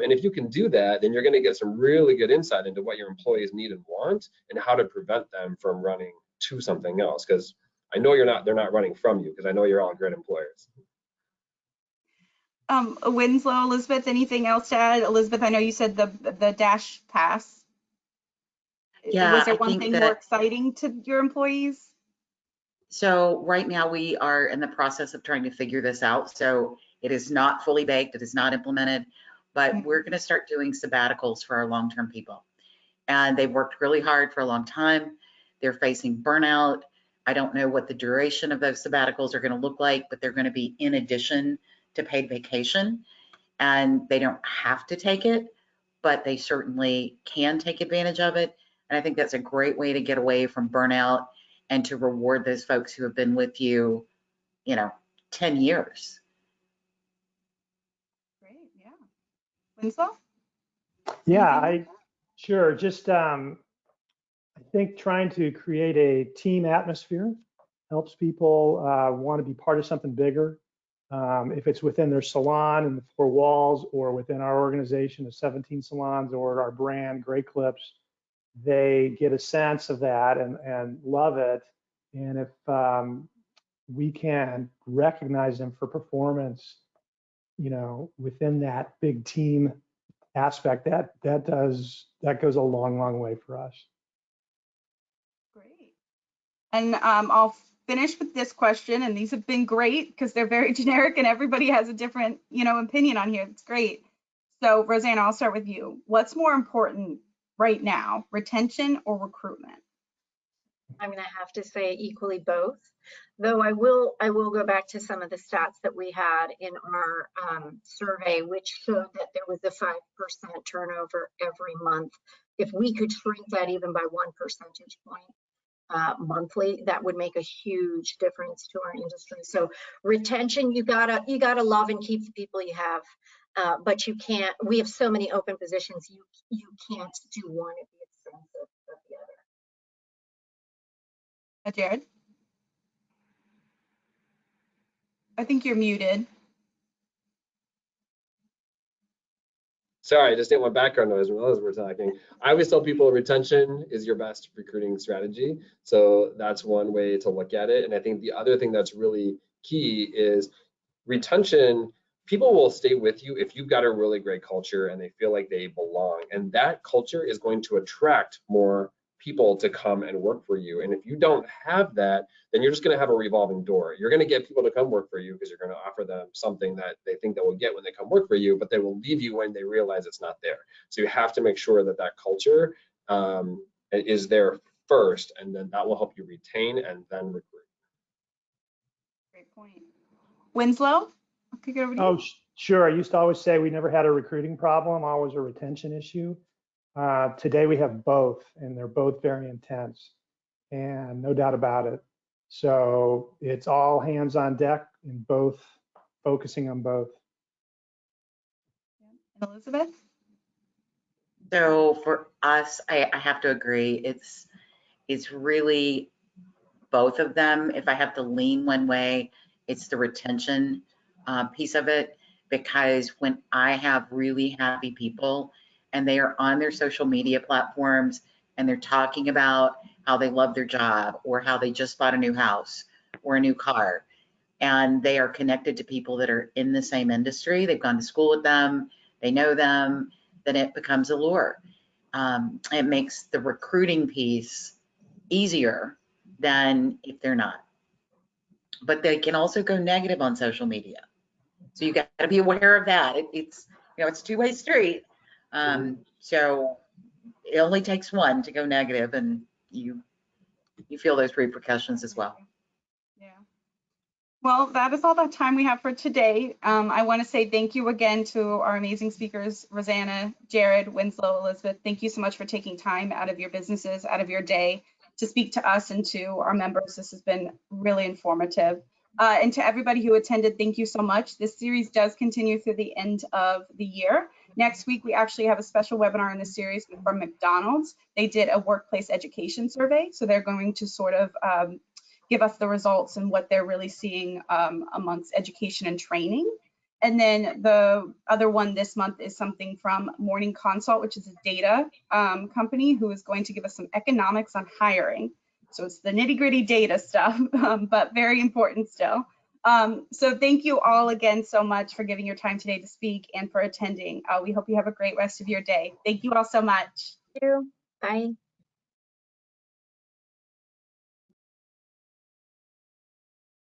And if you can do that, then you're gonna get some really good insight into what your employees need and want and how to prevent them from running to something else? Because I know they're not running from you, because I know you're all great employers. Winslow, Elizabeth, anything else to add? Elizabeth, I know you said the Dash Pass. Yeah, Was there I one think thing that- more exciting to your employees? So right now we are in the process of trying to figure this out. So it is not fully baked, it is not implemented, but we're going to start doing sabbaticals for our long-term people. And they've worked really hard for a long time. They're facing burnout. I don't know what the duration of those sabbaticals are going to look like, but they're going to be in addition to paid vacation. And they don't have to take it, but they certainly can take advantage of it. And I think that's a great way to get away from burnout and to reward those folks who have been with you, 10 years. Great, yeah. Winslow? Yeah, sure. Just I think trying to create a team atmosphere helps people want to be part of something bigger. If it's within their salon and the four walls, or within our organization of 17 salons, or our brand, Great Clips, they get a sense of that and love it. And if we can recognize them for performance, within that big team aspect, that goes a long way for us. Great. And I'll finish with this question, and these have been great because they're very generic and everybody has a different, opinion on here. It's great. So Rosanna, I'll start with you. What's more important right now, retention or recruitment? I'm going to have to say equally both, though I will go back to some of the stats that we had in our survey, which showed that there was a 5% turnover every month. If we could shrink that even by 1 percentage point monthly, that would make a huge difference to our industry. So retention, you gotta love and keep the people you have, but you can't. We have so many open positions. You can't do one at the expense of the other. Jared? I think you're muted. Sorry, I just didn't want background noise as we're talking. I always tell people retention is your best recruiting strategy. So that's one way to look at it. And I think the other thing that's really key is retention. People will stay with you if you've got a really great culture and they feel like they belong. And that culture is going to attract more people to come and work for you. And if you don't have that, then you're just going to have a revolving door. You're going to get people to come work for you because you're going to offer them something that they think they will get when they come work for you, but they will leave you when they realize it's not there. So you have to make sure that that culture is there first, and then that will help you retain and then recruit. Great point. Winslow, I'll kick it over to you. Oh, sure. I used to always say we never had a recruiting problem, always a retention issue. Today we have both, and they're both very intense, and no doubt about it. So it's all hands on deck in both, focusing on both. And Elizabeth? So for us, I have to agree. It's really both of them. If I have to lean one way, it's the retention piece of it, because when I have really happy people and they are on their social media platforms and they're talking about how they love their job or how they just bought a new house or a new car, and they are connected to people that are in the same industry, they've gone to school with them, they know them, then it becomes a lure. It makes the recruiting piece easier than if they're not. But they can also go negative on social media. So you got to be aware of that. It's it's a two-way street. So it only takes one to go negative, and you feel those repercussions as well. Yeah. Well, that is all the time we have for today. I want to say thank you again to our amazing speakers, Rosanna, Jared, Winslow, Elizabeth. Thank you so much for taking time out of your businesses, out of your day, to speak to us and to our members. This has been really informative. And to everybody who attended, thank you so much. This series does continue through the end of the year. Next week, we actually have a special webinar in this series from McDonald's. They did a workplace education survey, so they're going to sort of give us the results and what they're really seeing amongst education and training. And then the other one this month is something from Morning Consult, which is a data company who is going to give us some economics on hiring. So it's the nitty gritty data stuff, but very important still. So thank you all again so much for giving your time today to speak and for attending. We hope you have a great rest of your day. Thank you all so much. Thank you. Bye.